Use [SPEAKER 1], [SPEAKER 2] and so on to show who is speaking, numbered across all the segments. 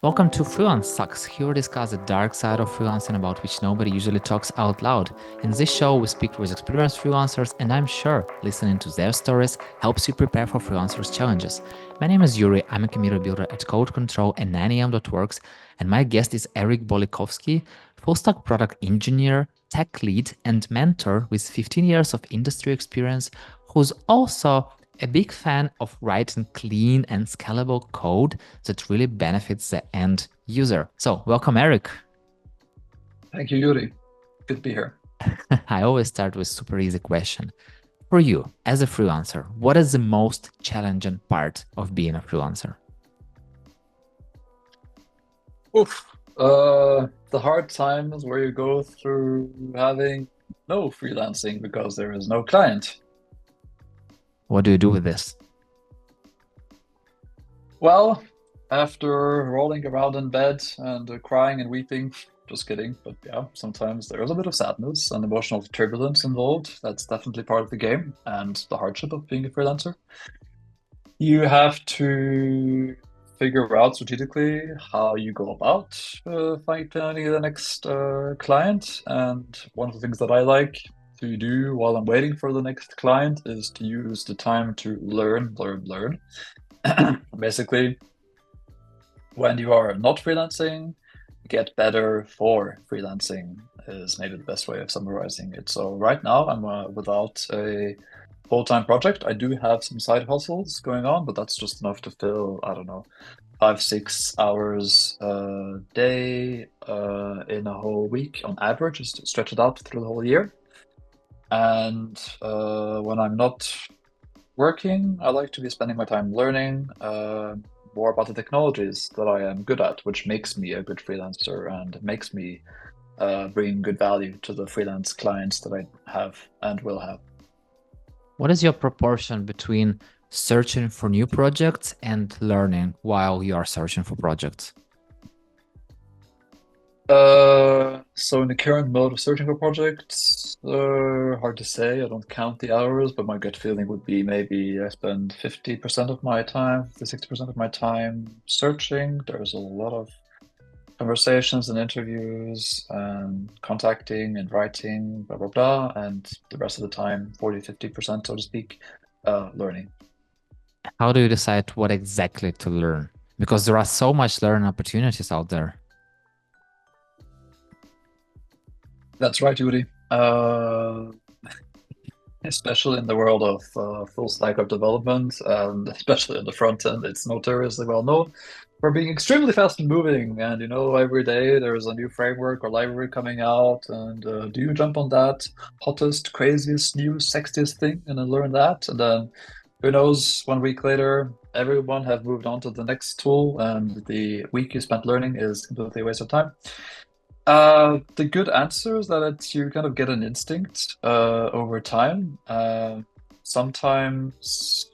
[SPEAKER 1] Welcome to Freelance Sucks. Here we discuss the dark side of freelancing about which nobody usually talks out loud. In this show, we speak with experienced freelancers, and I'm sure listening to their stories helps you prepare for freelancers' challenges. My name is Yuri, I'm a community builder at Code Control and 9am.works, and my guest is Eric Bolikowski, full-stack product engineer, tech lead, and mentor with 15 years of industry experience, who's also a big fan of writing clean and scalable code that really benefits the end user. So welcome, Eric.
[SPEAKER 2] Thank you, Yuri. Good to be here.
[SPEAKER 1] I always start with super easy question. For you, as a freelancer, what is the most challenging part of being a freelancer?
[SPEAKER 2] Oof. The hard times where you go through having no freelancing because there is no client.
[SPEAKER 1] What do you do with this?
[SPEAKER 2] Well, after rolling around in bed and crying and weeping, just kidding, but yeah, sometimes there is a bit of sadness and emotional turbulence involved. That's definitely part of the game and the hardship of being a freelancer. You have to figure out strategically how you go about finding the next client. And one of the things that I like to do while I'm waiting for the next client is to use the time to learn. Basically, when you are not freelancing, get better for freelancing is maybe the best way of summarizing it. So right now I'm without a full-time project. I do have some side hustles going on, but that's just enough to fill, I don't know, 5, 6 hours a day in a whole week on average, just to stretch it out through the whole year. And when I'm not working, I like to be spending my time learning more about the technologies that I am good at, which makes me a good freelancer and makes me bring good value to the freelance clients that I have and will have.
[SPEAKER 1] What is your proportion between searching for new projects and learning while you are searching for projects?
[SPEAKER 2] So in the current mode of searching for projects, hard to say. I don't count the hours, but my gut feeling would be maybe I spend 50% of my time, 60% of my time searching. There's a lot of conversations and interviews and contacting and writing, blah, blah, blah. And the rest of the time, 40, 50%, so to speak, learning.
[SPEAKER 1] How do you decide what exactly to learn? Because there are so much learning opportunities out there.
[SPEAKER 2] That's right, Yuri. Especially in the world of full stack of development, and especially on the front end, it's notoriously well known for being extremely fast and moving. And every day there's a new framework or library coming out, and do you jump on that hottest, craziest, new, sexiest thing and then learn that? And then who knows, 1 week later, everyone have moved on to the next tool, and the week you spent learning is completely a waste of time. The good answer is that you kind of get an instinct over time. Sometimes,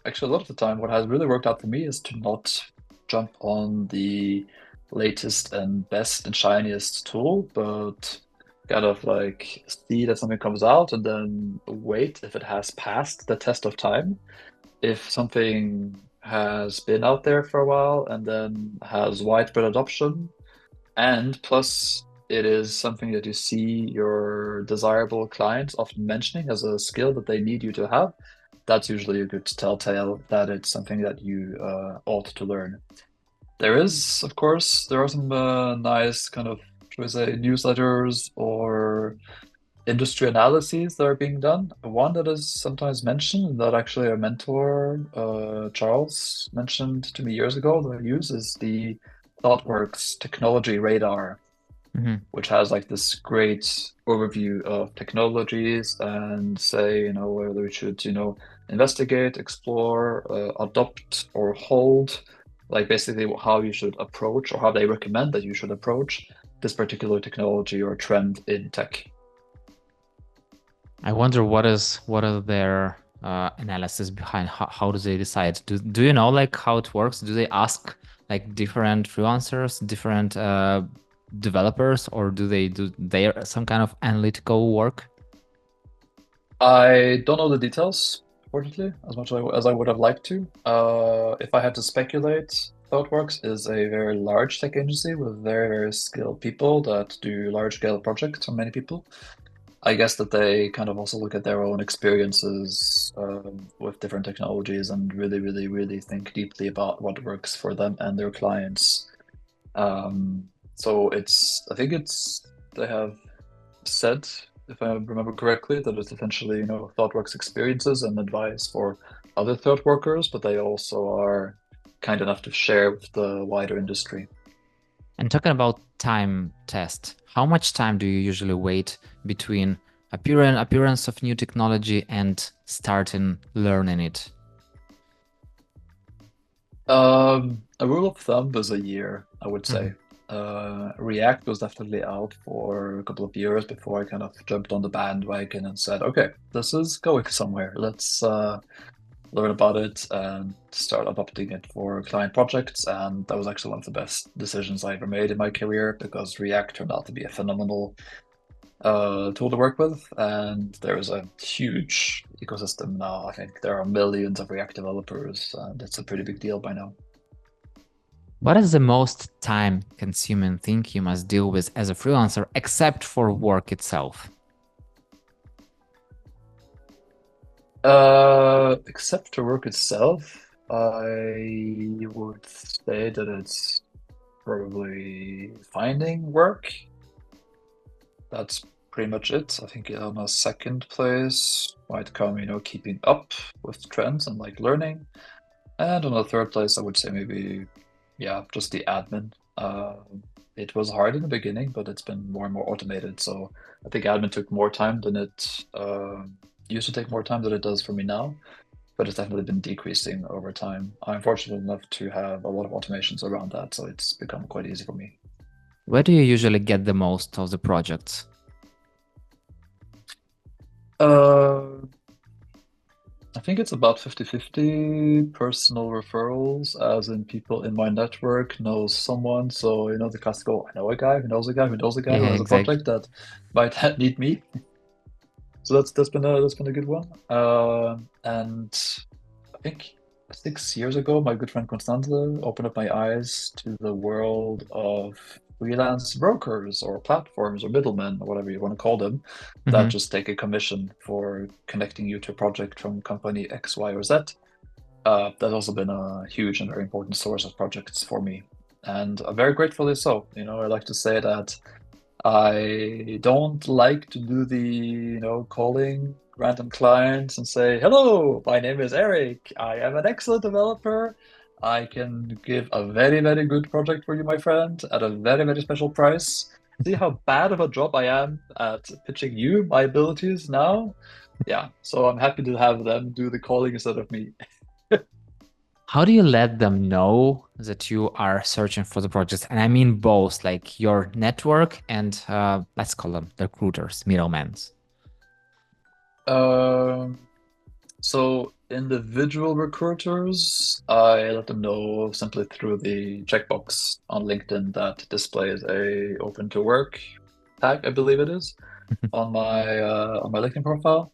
[SPEAKER 2] actually, a lot of the time, what has really worked out for me is to not jump on the latest and best and shiniest tool, but kind of like see that something comes out and then wait if it has passed the test of time. If something has been out there for a while and then has widespread adoption, and plus, it is something that you see your desirable clients often mentioning as a skill that they need you to have. That's usually a good telltale that it's something that you ought to learn. There are some nice kind of, should we say, newsletters or industry analyses that are being done. One that is sometimes mentioned that actually a mentor, Charles, mentioned to me years ago that I use is the ThoughtWorks Technology Radar,
[SPEAKER 1] Mhm.
[SPEAKER 2] which has like this great overview of technologies and say, whether we should, investigate, explore, adopt, or hold, like basically how you should approach or how they recommend that you should approach this particular technology or trend in tech.
[SPEAKER 1] I wonder what are their analysis behind how do they decide? Do you know like how it works? Do they ask like different freelancers, different developers, or do they some kind of analytical work?
[SPEAKER 2] I don't know the details, fortunately, as much as I would have liked to. If I had to speculate, ThoughtWorks is a very large tech agency with very, very skilled people that do large scale projects on many people. I guess that they kind of also look at their own experiences with different technologies and really, really, really think deeply about what works for them and their clients. So I think they have said, if I remember correctly, that it's essentially, ThoughtWorks experiences and advice for other thought workers, but they also are kind enough to share with the wider industry.
[SPEAKER 1] And talking about time test, how much time do you usually wait between appearance of new technology and starting learning it?
[SPEAKER 2] A rule of thumb is a year, I would say. React was definitely out for a couple of years before I kind of jumped on the bandwagon and said, okay, this is going somewhere. Let's learn about it and start adopting it for client projects. And that was actually one of the best decisions I ever made in my career because React turned out to be a phenomenal tool to work with. And there is a huge ecosystem now. I think there are millions of React developers, and it's a pretty big deal by now.
[SPEAKER 1] What is the most time-consuming thing you must deal with as a freelancer, except for work itself?
[SPEAKER 2] Except for work itself, I would say that it's probably finding work. That's pretty much it. I think on a second place might come, keeping up with trends and like learning. And on a third place, I would say maybe, yeah, just the admin. It was hard in the beginning, but it's been more and more automated. So I think admin took more time than it used to take more time than it does for me now, but it's definitely been decreasing over time. I'm fortunate enough to have a lot of automations around that, so it's become quite easy for me.
[SPEAKER 1] Where do you usually get the most of the projects?
[SPEAKER 2] Uh, I think it's about 50-50 personal referrals, as in people in my network knows someone. So, the classical, I know a guy who knows a guy who knows a guy who
[SPEAKER 1] Yeah,
[SPEAKER 2] has a
[SPEAKER 1] exactly.
[SPEAKER 2] project that might need me. So that's been a good one. And I think 6 years ago, my good friend Constanze opened up my eyes to the world of freelance brokers or platforms or middlemen or whatever you want to call them that
[SPEAKER 1] Hmm.
[SPEAKER 2] just take a commission for connecting you to a project from company X, Y, or Z. That's also been a huge and very important source of projects for me. And very gratefully so. I like to say that I don't like to do the, calling random clients and say, hello, my name is Eric. I am an excellent developer. I can give a very, very good project for you, my friend, at a very, very special price. See how bad of a job I am at pitching you my abilities now? Yeah, so I'm happy to have them do the calling instead of me.
[SPEAKER 1] How do you let them know that you are searching for the projects? And I mean both, like your network and let's call them recruiters, middlemen.
[SPEAKER 2] Um, So individual recruiters, I let them know simply through the checkbox on LinkedIn that displays a open to work tag, I believe it is, on my LinkedIn profile.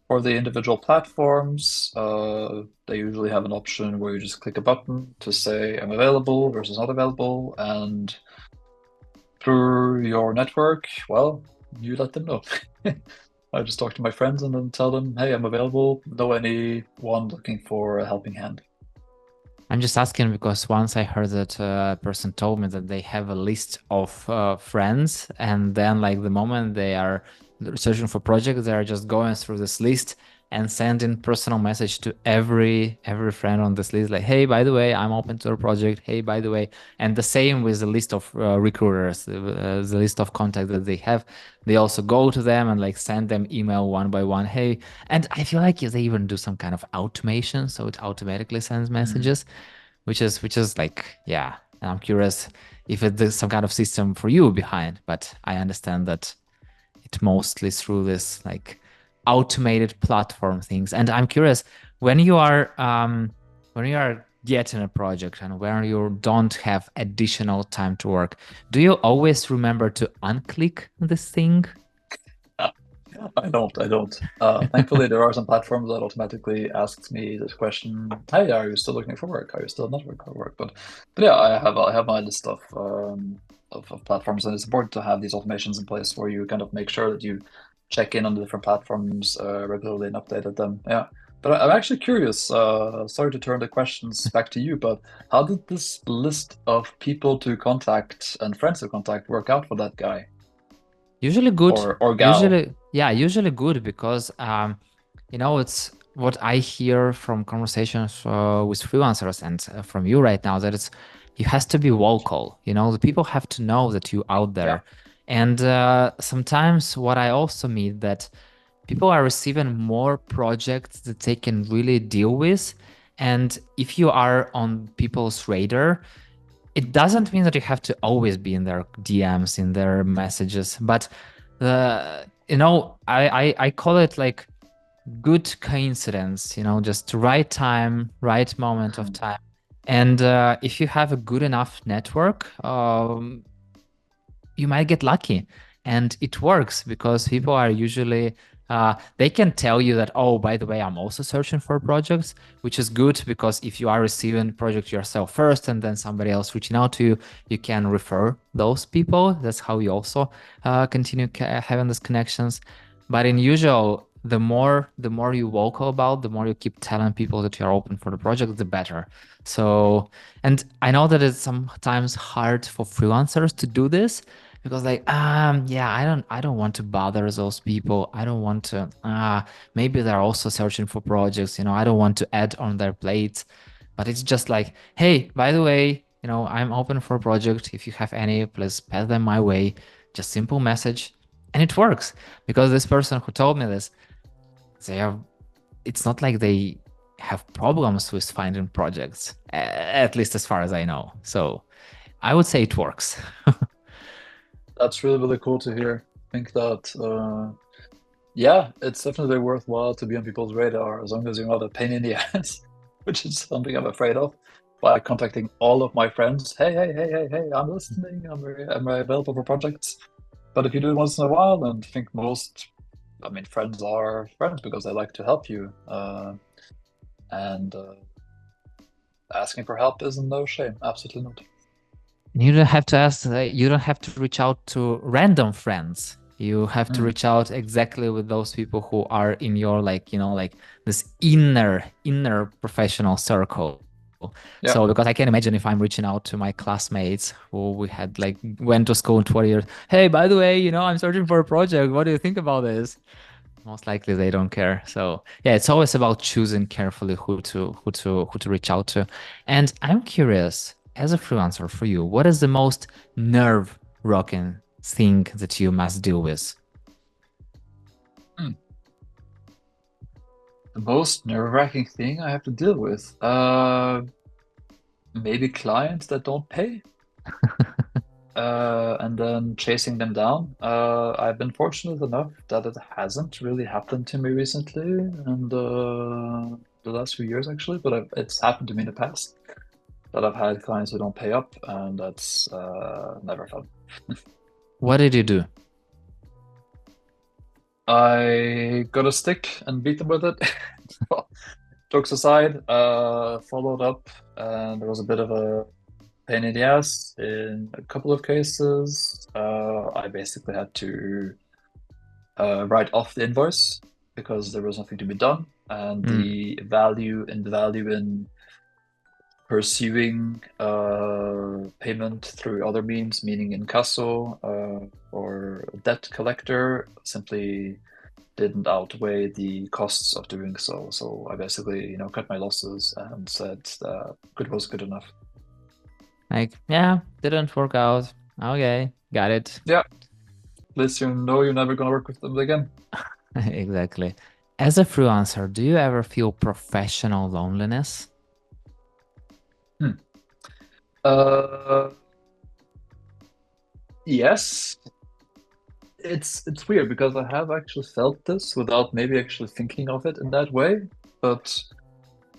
[SPEAKER 2] For the individual platforms, they usually have an option where you just click a button to say I'm available versus not available, and through your network, well, you let them know. I just talk to my friends and then tell them, hey, I'm available. Know anyone looking for a helping hand?
[SPEAKER 1] I'm just asking because once I heard that a person told me that they have a list of friends, and then like the moment they are searching for projects, they are just going through this list and sending personal message to every friend on this list, like, hey, by the way, I'm open to a project. Hey, by the way, and the same with the list of recruiters, the list of contacts that they have. They also go to them and like send them email one by one. Hey, and I feel like they even do some kind of automation, so it automatically sends
[SPEAKER 2] Mm.
[SPEAKER 1] messages, which is like, yeah. And I'm curious if there's some kind of system for you behind, but I understand that it mostly through this like automated platform things. And I'm curious when you are getting a project and when you don't have additional time to work, do you always remember to unclick this thing?
[SPEAKER 2] I don't. Thankfully, there are some platforms that automatically asks me this question: "Hey, are you still looking for work? Are you still not looking for work?" But yeah, I have my list of platforms, and it's important to have these automations in place where you kind of make sure that you check in on the different platforms regularly and update them. Yeah. But I'm actually curious. Sorry to turn the questions back to you, but how did this list of people to contact and friends to contact work out for that guy
[SPEAKER 1] Usually good.
[SPEAKER 2] or gal?
[SPEAKER 1] Usually, yeah, usually good because it's what I hear from conversations with freelancers and from you right now that you has to be vocal. The people have to know that you out
[SPEAKER 2] Yeah.
[SPEAKER 1] there. And sometimes what I also meet that people are receiving more projects that they can really deal with. And if you are on people's radar, it doesn't mean that you have to always be in their DMs, in their messages, but I call it like good coincidence, just right time, right moment of
[SPEAKER 2] Mhm.
[SPEAKER 1] time. And if you have a good enough network, you might get lucky. And it works because people are usually they can tell you that, oh, by the way, I'm also searching for projects, which is good because if you are receiving project yourself first and then somebody else reaching out to you, you can refer those people. That's how you also continue having these connections. But in usual, the more you vocal about, the more you keep telling people that you're open for the project, the better. So, and I know that it's sometimes hard for freelancers to do this because like yeah, I don't want to bother those people. I don't want to maybe they're also searching for projects, I don't want to add on their plates. But it's just like, hey, by the way, I'm open for a project. If you have any, please pass them my way. Just simple message. And it works because this person who told me this, they are it's not like they have problems with finding projects, at least as far as I know. So I would say it works.
[SPEAKER 2] That's really, really cool to hear. I think that, yeah, it's definitely worthwhile to be on people's radar as long as you're not a pain in the ass, which is something I'm afraid of, by contacting all of my friends. Hey, hey, hey, hey, hey, I'm listening. I'm available for projects. But if you do it once in a while, and I think I mean, friends are friends because they like to help you. And asking for help is no shame. Absolutely not.
[SPEAKER 1] You don't have to ask, you don't have to reach out to random friends. You have to
[SPEAKER 2] Mm,
[SPEAKER 1] reach out exactly with those people who are in your like, like this inner professional circle.
[SPEAKER 2] yeah.
[SPEAKER 1] So because I can imagine if I'm reaching out to my classmates who we had like went to school in 20 years, hey, by the way, I'm searching for a project. What do you think about this? Most likely they don't care. So yeah, it's always about choosing carefully who to reach out to. And I'm curious, as a freelancer for you, what is the most nerve-wracking thing that you must deal with?
[SPEAKER 2] Mm. The most nerve-wracking thing I have to deal with. Maybe clients that don't pay, and then chasing them down. I've been fortunate enough that it hasn't really happened to me recently, and the last few years actually, but it's happened to me in the past that I've had clients who don't pay up, and that's never fun.
[SPEAKER 1] What did you do?
[SPEAKER 2] I got a stick and beat them with it. Jokes aside, followed up, and there was a bit of a pain in the ass in a couple of cases. I basically had to write off the invoice because there was nothing to be done, and
[SPEAKER 1] Mm.
[SPEAKER 2] the value in pursuing payment through other means, meaning incasso or debt collector, simply didn't outweigh the costs of doing so. So I basically, cut my losses and said good was good enough.
[SPEAKER 1] Like, yeah, didn't work out. Okay, got it.
[SPEAKER 2] Yeah, at least you know you're never gonna work with them again.
[SPEAKER 1] Exactly. As a freelancer, do you ever feel professional loneliness?
[SPEAKER 2] Hmm. Uh, yes, it's weird because I have actually felt this without maybe actually thinking of it in that way. But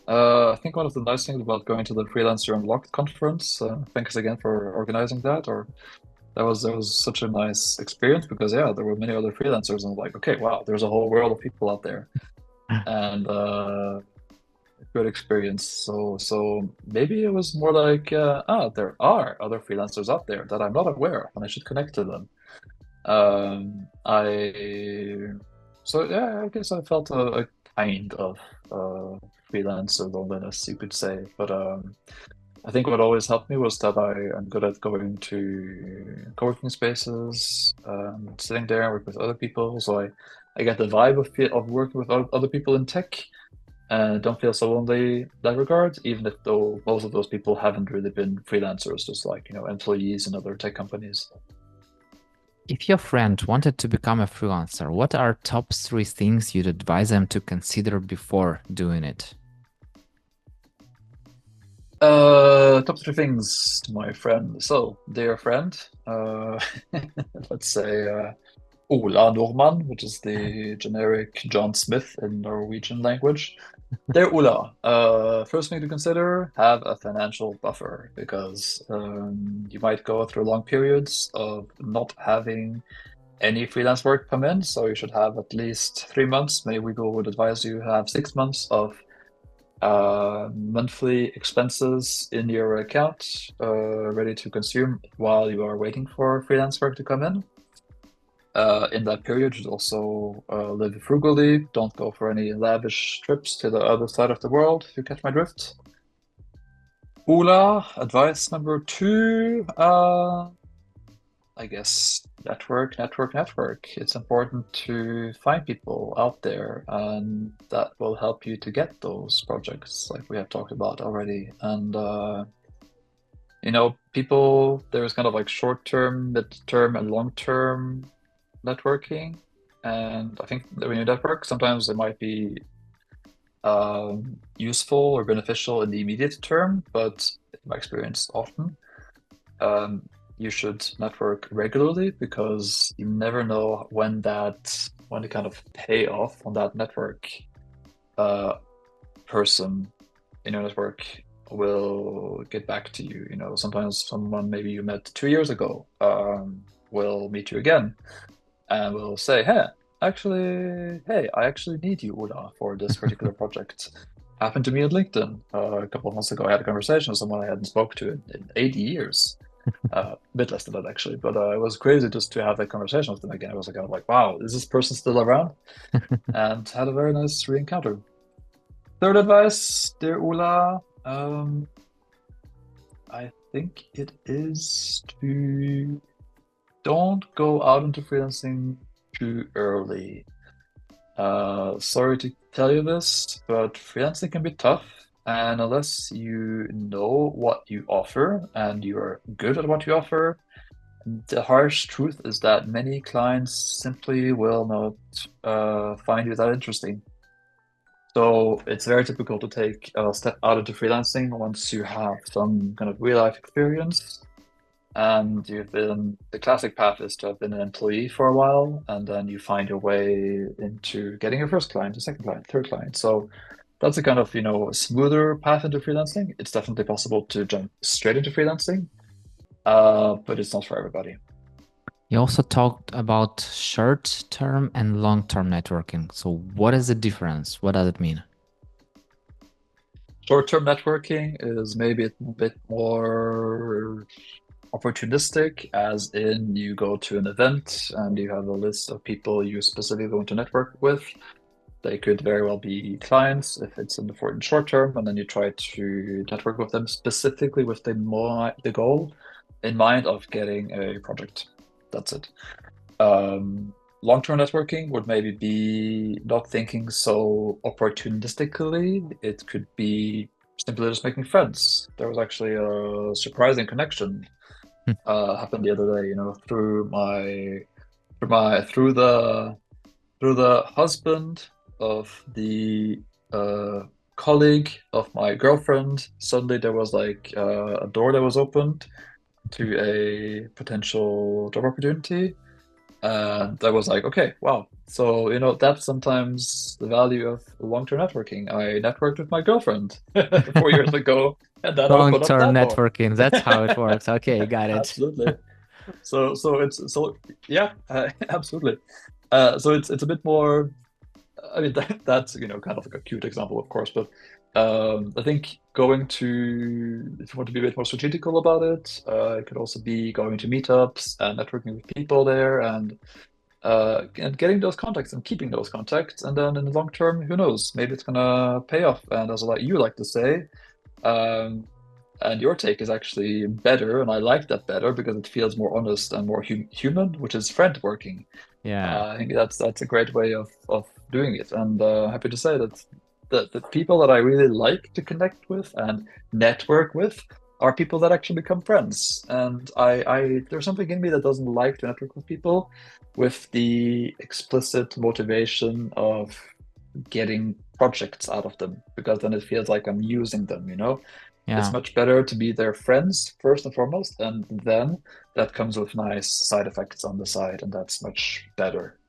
[SPEAKER 2] I think one of the nice things about going to the Freelancer Unlocked conference, thanks again for organizing that, or That was such a nice experience because yeah, there were many other freelancers and like, okay, wow, there's a whole world of people out there, and good experience. So maybe it was more like, there are other freelancers out there that I'm not aware of, and I should connect to them. I so yeah, I guess I felt a kind of uh, freelancer loneliness, you could say. But I think what always helped me was that I am good at going to co-working spaces, sitting there and work with other people. So I get the vibe of working with other people in tech and don't feel so lonely in that regard, even if though most of those people haven't really been freelancers, just like, employees in other tech companies.
[SPEAKER 1] If your friend wanted to become a freelancer, what are top three things you'd advise them to consider before doing it?
[SPEAKER 2] Top three things to my friend. So, dear friend, let's say Ola Norman, which is the generic John Smith in Norwegian language. Dear Ola, first thing to consider, have a financial buffer because you might go through long periods of not having any freelance work come in. So you should have at least 3 months. Maybe we would advise you have 6 months of monthly expenses in your account, ready to consume while you are waiting for freelance work to come in. In that period, you should also live frugally. Don't go for any lavish trips to the other side of the world, if you catch my drift. Ula, advice number two, I guess network, network, network. It's important to find people out there, and that will help you to get those projects, like we have talked about already. And people, there's kind of like short-term, mid-term, and long-term networking. And I think that when you network, sometimes it might be useful or beneficial in the immediate term, but in my experience, often you should network regularly because you never know when the kind of payoff on that network person in your network will get back to you. Sometimes someone maybe you met 2 years ago will meet you again and will say, hey, I actually need you, Ola, for this particular project. Happened to me on LinkedIn a couple of months ago. I had a conversation with someone I hadn't spoke to in 80 years. A bit less than that actually, but it was crazy just to have that conversation with them again. I was kind of like, wow, is this person still around? And had a very nice re-encounter. Third advice, dear Ola, I think it is to don't go out into freelancing too early. Sorry to tell you this, but freelancing can be tough. And unless you know what you offer and you're good at what you offer, the harsh truth is that many clients simply will not find you that interesting. So it's very typical to take a step out into freelancing once you have some kind of real life experience. And the classic path is to have been an employee for a while, and then you find your way into getting your first client, a second client, third client. So that's a kind of, smoother path into freelancing. It's definitely possible to jump straight into freelancing, but it's not for everybody.
[SPEAKER 1] You also talked about short-term and long-term networking. So what is the difference? What does it mean?
[SPEAKER 2] Short-term networking is maybe a bit more opportunistic, as in you go to an event and you have a list of people you specifically want to network with. They could very well be clients if it's in the short term, and then you try to network with them specifically with the goal in mind of getting a project. That's it. Long-term networking would maybe be not thinking so opportunistically. It could be simply just making friends. There was actually a surprising connection happened the other day, through the husband of the colleague of my girlfriend. Suddenly there was like a door that was opened to a potential job opportunity. And I was like, okay, wow. So, that's sometimes the value of long-term networking. I networked with my girlfriend 4 years ago, and that opened up
[SPEAKER 1] Long-term
[SPEAKER 2] that door.
[SPEAKER 1] networking. That's how it works. Okay, got it.
[SPEAKER 2] Absolutely. Yeah, absolutely. So it's a bit more. I mean, that's kind of like a cute example, of course, but I think going to, if you want to be a bit more strategical about it, it could also be going to meetups and networking with people there, and getting those contacts and keeping those contacts, and then in the long term, who knows? Maybe it's gonna pay off. And as like you like to say, um, and your take is actually better, and I like that better because it feels more honest and more human, which is friend working.
[SPEAKER 1] Yeah.
[SPEAKER 2] I think that's a great way of doing it, and happy to say that the people that I really like to connect with and network with are people that actually become friends. And I there's something in me that doesn't like to network with people with the explicit motivation of getting projects out of them, because then it feels like I'm using them, It's
[SPEAKER 1] Yeah.
[SPEAKER 2] much better to be their friends first and foremost, and then that comes with nice side effects on the side, and that's much better.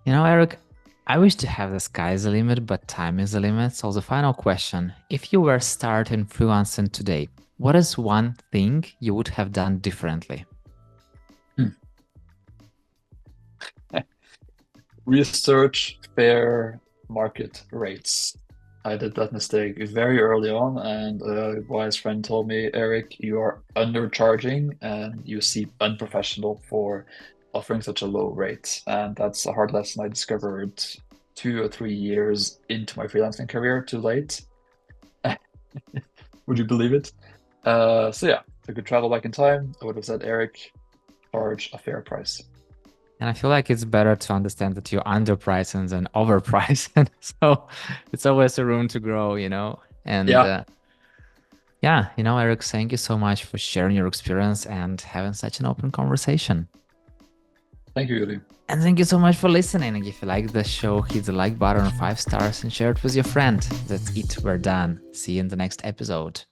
[SPEAKER 1] Eric, I wish to have the sky's the limit, but time is the limit. So the final question, if you were starting freelancing today, what is one thing you would have done differently?
[SPEAKER 2] Hmm. Research fair market rates. I did that mistake very early on, and a wise friend told me, Eric, you are undercharging and you seem unprofessional for offering such a low rate. And that's a hard lesson I discovered 2 or 3 years into my freelancing career, too late. Would you believe it? So yeah, if I could travel back in time, I would have said, Eric, charge a fair price.
[SPEAKER 1] And I feel like it's better to understand that you're underpricing than overpricing. So it's always a room to grow. And
[SPEAKER 2] Yeah,
[SPEAKER 1] yeah, Eric, thank you so much for sharing your experience and having such an open conversation.
[SPEAKER 2] thank you, Yuri.
[SPEAKER 1] And thank you so much for listening. And if you like the show, hit the like button, 5 stars, and share it with your friend. That's it. We're done. See you in the next episode.